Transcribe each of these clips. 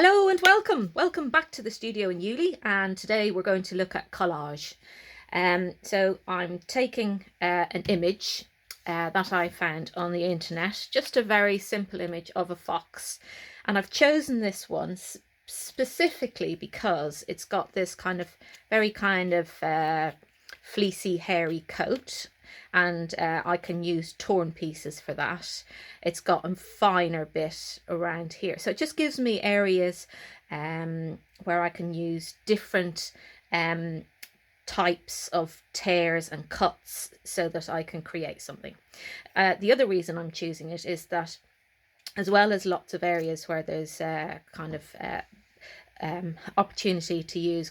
Hello and welcome back to the studio in Uli, and today we're going to look at collage. So I'm taking an image that I found on the internet, just a very simple image of a fox, and I've chosen this one specifically because it's got this very fleecy, hairy coat, and I can use torn pieces for that. It's got a finer bit around here, so it just gives me areas where I can use different types of tears and cuts so that I can create something. The other reason I'm choosing it is that, as well as lots of areas where there's opportunity to use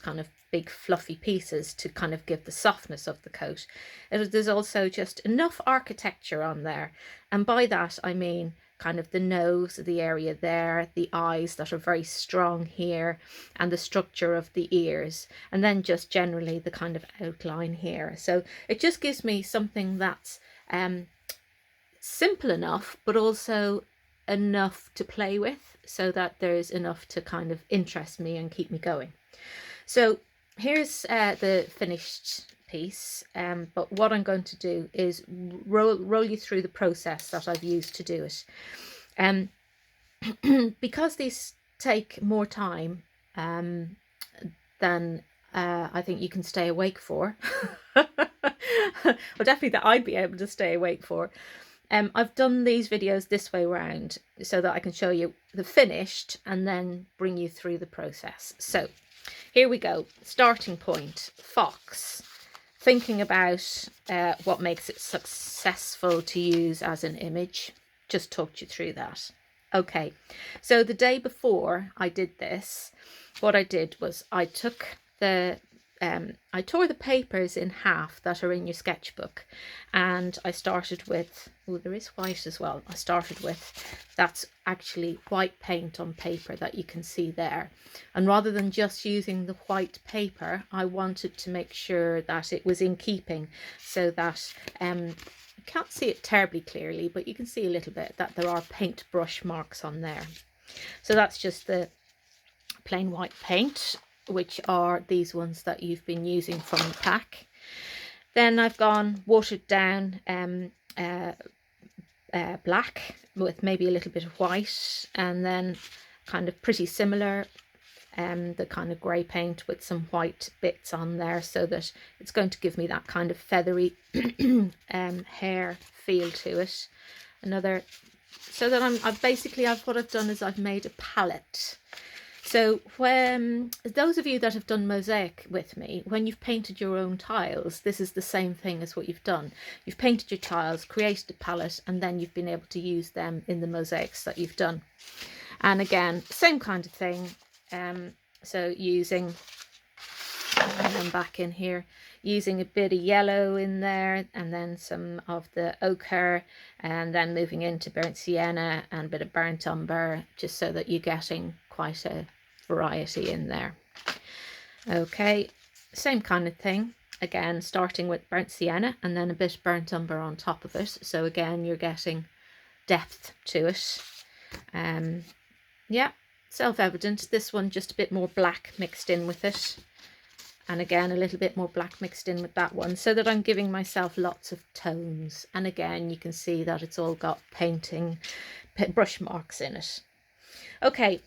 big fluffy pieces to give the softness of the coat, there's also just enough architecture on there, and by that I mean the nose, the area there, the eyes that are very strong here, and the structure of the ears, and then just generally the outline here. So it just gives me something that's simple enough but also enough to play with, so that there's enough to interest me and keep me going. So here's the finished piece, but what I'm going to do is roll you through the process that I've used to do it. Because these take more time than I think you can stay awake for. Well, definitely that I'd be able to stay awake for. I've done these videos this way round so that I can show you the finished and then bring you through the process. So here we go. Starting point, fox. Thinking about what makes it successful to use as an image. Just talked you through that. Okay, so the day before I did this, what I did was I took I tore the papers in half that are in your sketchbook, and I started with, oh, there is white as well. I started with, that's actually white paint on paper that you can see there. And rather than just using the white paper, I wanted to make sure that it was in keeping, so that you can't see it terribly clearly, but you can see a little bit that there are paintbrush marks on there. So that's just the plain white paint, which are these ones that you've been using from the pack. Then I've gone watered down black with maybe a little bit of white, and then pretty similar the grey paint with some white bits on there, so that it's going to give me that feathery hair feel to it. So that what I've done is I've made a palette. So when those of you that have done mosaic with me, when you've painted your own tiles, this is the same thing as what you've done. You've painted your tiles, created a palette, and then you've been able to use them in the mosaics that you've done. And again, same kind of thing. So using, and then back in here, using a bit of yellow in there, and then some of the ochre, and then moving into burnt sienna and a bit of burnt umber, just so that you're getting quite a variety in there. Okay, same kind of thing. Again, starting with burnt sienna and then a bit burnt umber on top of it. So again, you're getting depth to it. Yeah, self-evident. This one just a bit more black mixed in with it. And again, a little bit more black mixed in with that one, so that I'm giving myself lots of tones. And again, you can see that it's all got brush marks in it. Okay,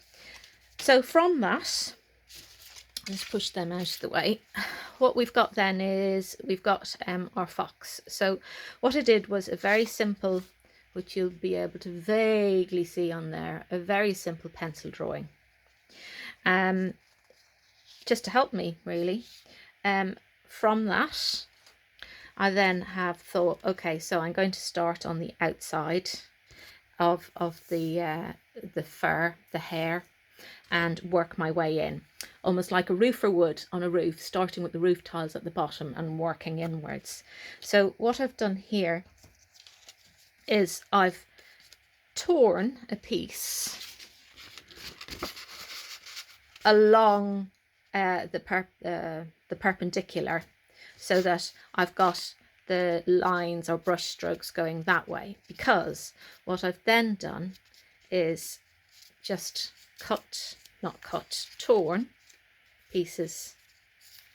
so from that, let's push them out of the way. What we've got then is we've got our fox. So what I did was a very simple, which you'll be able to vaguely see on there, a very simple pencil drawing. Just to help me, really. From that, I then have thought, okay, so I'm going to start on the outside of the fur, the hair, and work my way in, almost like a roofer would on a roof, starting with the roof tiles at the bottom and working inwards. So what I've done here is I've torn a piece along the perpendicular, so that I've got the lines or brush strokes going that way, because what I've then done is just cut not cut, torn pieces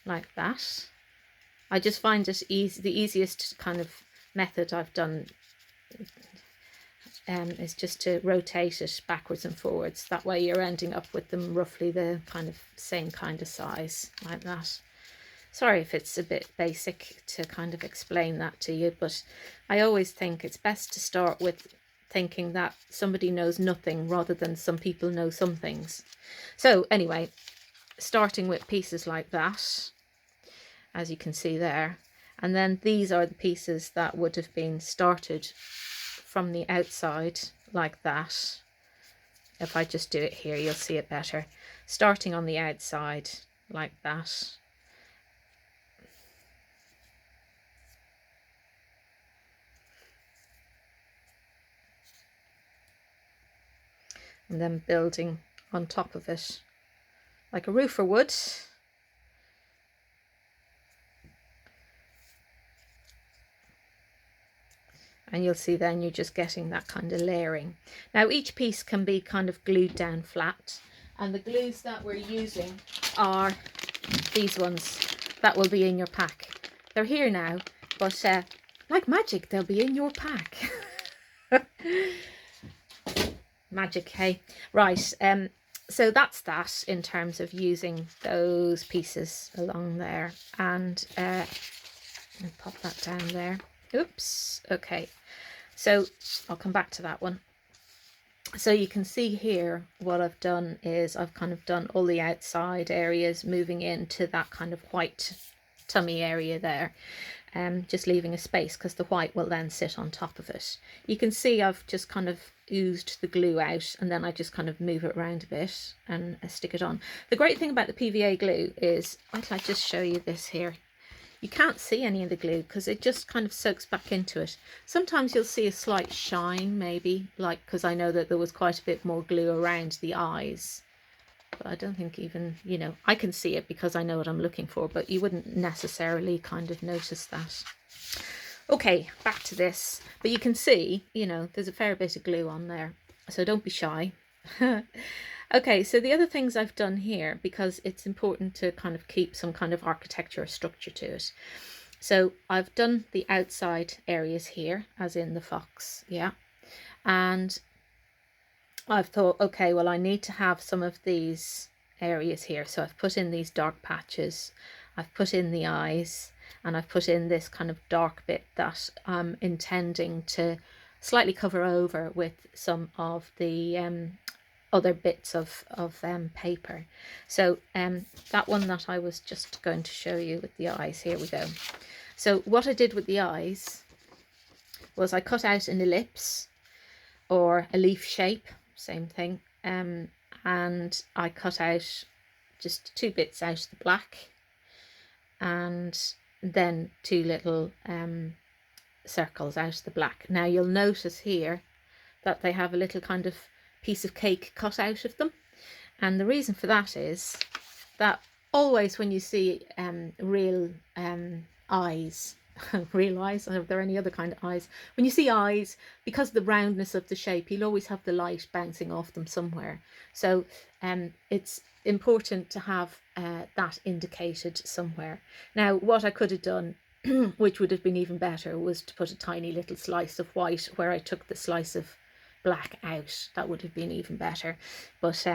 like that. I just find it easy, the easiest kind of method I've done is just to rotate it backwards and forwards. That way you're ending up with them roughly the kind of same kind of size like that. Sorry if it's a bit basic to kind of explain that to you, but I always think it's best to start with thinking that somebody knows nothing rather than some people know some things. So anyway, starting with pieces like that, as you can see there, and then these are the pieces that would have been started from the outside like that. If I just do it here, you'll see it better. Starting on the outside like that. And then building on top of it like a roofer would. And you'll see then you're just getting that kind of layering. Now each piece can be kind of glued down flat, and the glues that we're using are these ones that will be in your pack. They're here now, but like magic, they'll be in your pack. Magic, hey? Right, so that's that in terms of using those pieces along there. And I'll pop that down there. Oops, okay. So I'll come back to that one. So you can see here what I've done is I've kind of done all the outside areas moving into that kind of white tummy area there. Just leaving a space because the white will then sit on top of it. You can see I've just kind of oozed the glue out, and then I just kind of move it around a bit and stick it on. The great thing about the PVA glue is, I'd like to just show you this here. You can't see any of the glue because it just kind of soaks back into it. Sometimes you'll see a slight shine, maybe, like because I know that there was quite a bit more glue around the eyes. But I don't think even, you know, I can see it because I know what I'm looking for, but you wouldn't necessarily kind of notice that. Okay, back to this. But you can see, you know, there's a fair bit of glue on there, so don't be shy. Okay, so the other things I've done here, because it's important to kind of keep some kind of architecture or structure to it. So I've done the outside areas here, as in the fox, yeah. And I've thought, okay, well, I need to have some of these areas here. So I've put in these dark patches, I've put in the eyes, and I've put in this kind of dark bit that I'm intending to slightly cover over with some of the other bits of paper. So that one that I was just going to show you with the eyes, here we go. So what I did with the eyes was I cut out an ellipse or a leaf shape, same thing, and I cut out just 2 bits out of the black, and then 2 little circles out of the black. Now you'll notice here that they have a little kind of piece of cake cut out of them, and the reason for that is that always when you see real eyes, real eyes, are there any other kind of eyes? When you see eyes, because of the roundness of the shape, you'll always have the light bouncing off them somewhere. So it's important to have that indicated somewhere. Now what I could have done, which would have been even better, was to put a tiny little slice of white where I took the slice of black out. That would have been even better, but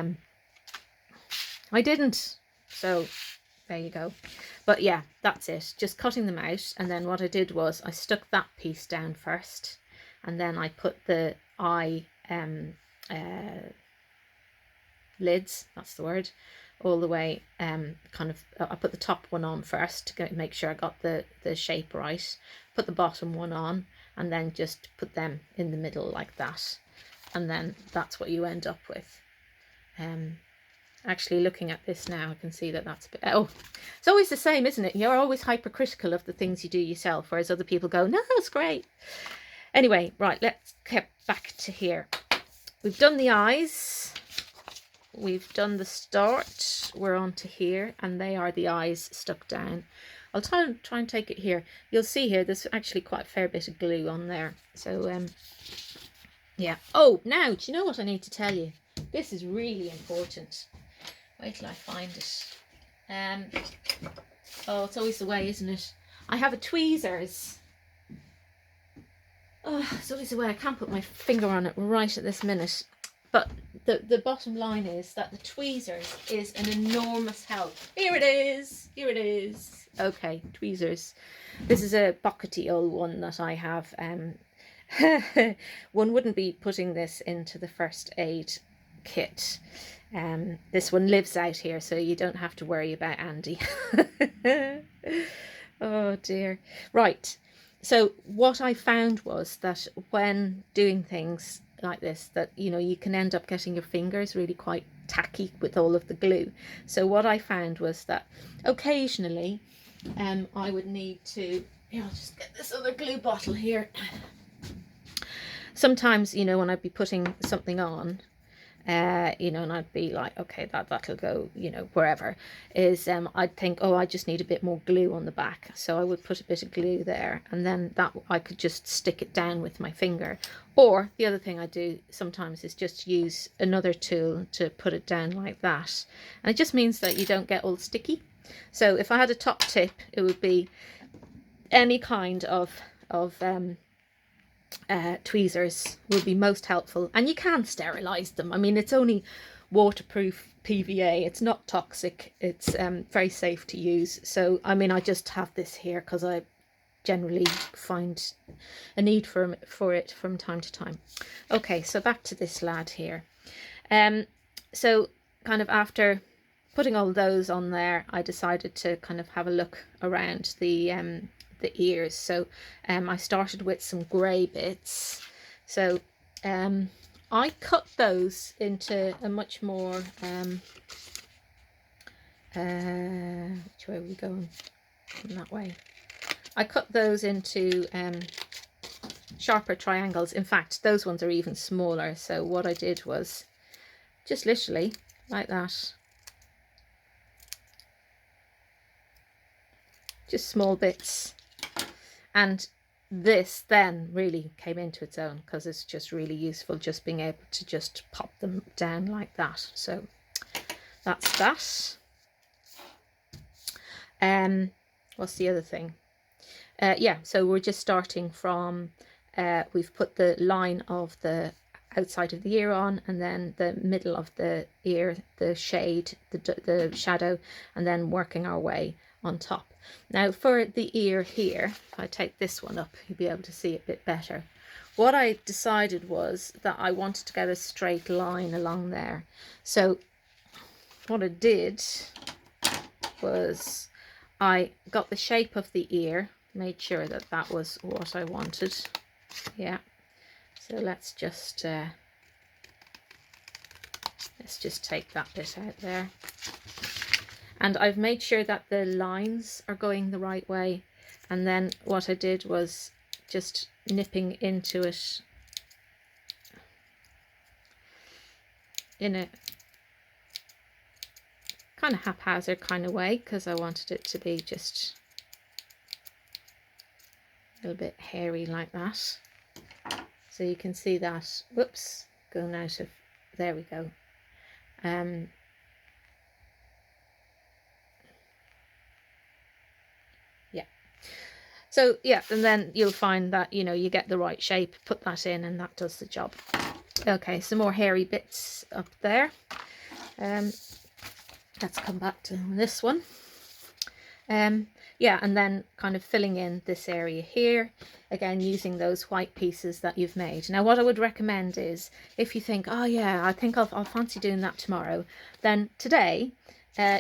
I didn't, so there you go. But yeah, that's it, just cutting them out. And then what I did was I stuck that piece down first, and then I put the eye lids, that's the word, all the way kind of, I put the top one on first to make sure I got the shape right, put the bottom one on, and then just put them in the middle like that. And then that's what you end up with. Actually looking at this now, I can see that that's a bit, oh, it's always the same, isn't it? You're always hypercritical of the things you do yourself, whereas other people go, no, it's great. Anyway, right, let's get back to here. We've done the eyes, we've done the start, we're on to here, and they are the eyes stuck down. I'll try and take it here. You'll see here there's actually quite a fair bit of glue on there, so yeah. Oh, now, do you know what I need to tell you? This is really important. Wait till I find it. Oh, it's always the way, isn't it? I have a tweezers. Oh, it's always the way. I can't put my finger on it right at this minute. But the bottom line is that the tweezers is an enormous help. Here it is. Here it is. Okay, tweezers. This is a buckety old one that I have. One wouldn't be putting this into the first aid kit. This one lives out here, so you don't have to worry about Andy. Oh dear. Right. So what I found was that when doing things like this, that you can end up getting your fingers really quite tacky with all of the glue. So what I found was that occasionally I would need to, I'll just get this other glue bottle here. Sometimes, when I'd be putting something on, and I'd be like, okay, that'll go, wherever, I'd think, oh, I just need a bit more glue on the back. So I would put a bit of glue there, and then that I could just stick it down with my finger. Or the other thing I do sometimes is just use another tool to put it down like that. And it just means that you don't get all sticky. So if I had a top tip, it would be any kind of tweezers would be most helpful, and you can sterilize them. I mean, it's only waterproof PVA, it's not toxic, it's very safe to use. So I mean, I just have this here because I generally find a need for it from time to time. Okay, so back to this lad here. So kind of after putting all those on there, I decided to kind of have a look around the ears. So I started with some grey bits. So I cut those into a much more which way are we going? That way. I cut those into sharper triangles. In fact, those ones are even smaller. So what I did was just literally like that, just small bits. And this then really came into its own because it's just really useful, just being able to just pop them down like that. So that's that. What's the other thing? Yeah, so we're just starting from, we've put the line of the outside of the ear on, and then the middle of the ear, the shade, the shadow, and then working our way on top. Now for the ear here, if I take this one up, you'll be able to see it a bit better. What I decided was that I wanted to get a straight line along there. So what I did was I got the shape of the ear, made sure that that was what I wanted. Yeah. So let's just take that bit out there. And I've made sure that the lines are going the right way. And then what I did was just nipping into it in a kind of haphazard kind of way, because I wanted it to be just a little bit hairy like that. So you can see that, whoops, going out of, there we go. Yeah. So yeah, and then you'll find that, you get the right shape, put that in, and that does the job. Okay, some more hairy bits up there. Let's come back to this one. Yeah, and then kind of filling in this area here, again using those white pieces that you've made. Now what I would recommend is, if you think, oh yeah, I think I'll fancy doing that tomorrow, then today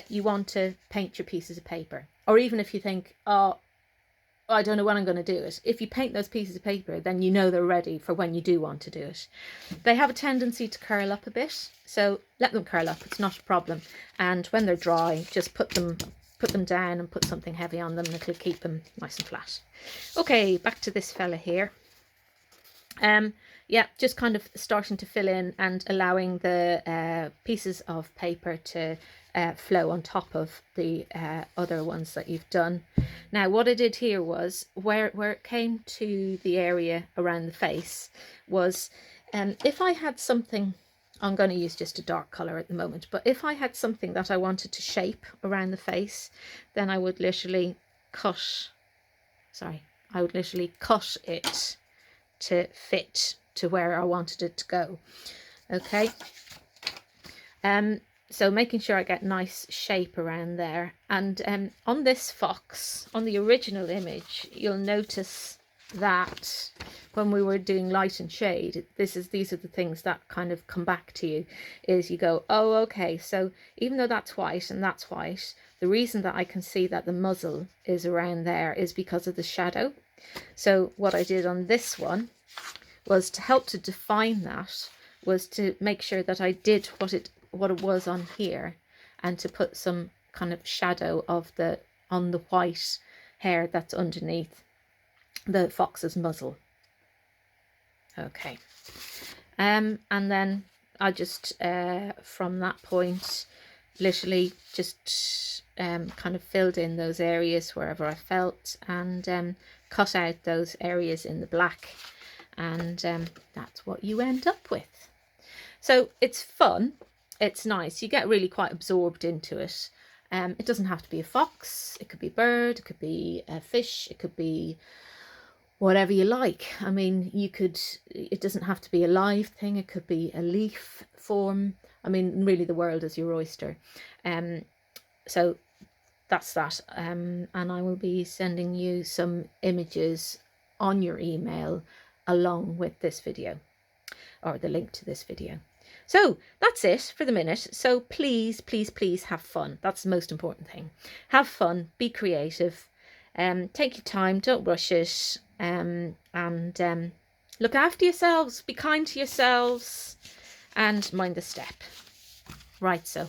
you want to paint your pieces of paper. Or even if you think, oh, I don't know when I'm going to do it, if you paint those pieces of paper, then you know they're ready for when you do want to do it. They have a tendency to curl up a bit, so let them curl up, it's not a problem. And when they're dry, just put them down and put something heavy on them, and it'll keep them nice and flat. Okay, back to this fella here. Yeah, just kind of starting to fill in and allowing the pieces of paper to flow on top of the other ones that you've done. Now what I did here was, where it came to the area around the face, was if I had something I'm going to use just a dark colour at the moment, but if I had something that I wanted to shape around the face, then I would literally cut it to fit to where I wanted it to go. Okay. So making sure I get nice shape around there. And on this fox, on the original image, you'll notice that when we were doing light and shade, these are the things that kind of come back to you, is you go, oh, okay, so even though that's white and that's white, the reason that I can see that the muzzle is around there is because of the shadow. So what I did on this one was to help to define that, was to make sure that I did what it was on here, and to put some kind of shadow of on the white hair that's underneath the fox's muzzle. Okay. And then I just from that point literally just kind of filled in those areas wherever I felt, and cut out those areas in the black, and that's what you end up with. So it's fun, it's nice, you get really quite absorbed into it. It doesn't have to be a fox, it could be a bird, it could be a fish, it could be whatever you like. I mean, it doesn't have to be a live thing, it could be a leaf form. I mean, really the world is your oyster. So that's that. And I will be sending you some images on your email along with this video, or the link to this video. So that's it for the minute. So please, please, please have fun. That's the most important thing. Have fun, be creative, take your time, don't rush it, and look after yourselves, be kind to yourselves, and mind the step. Right, so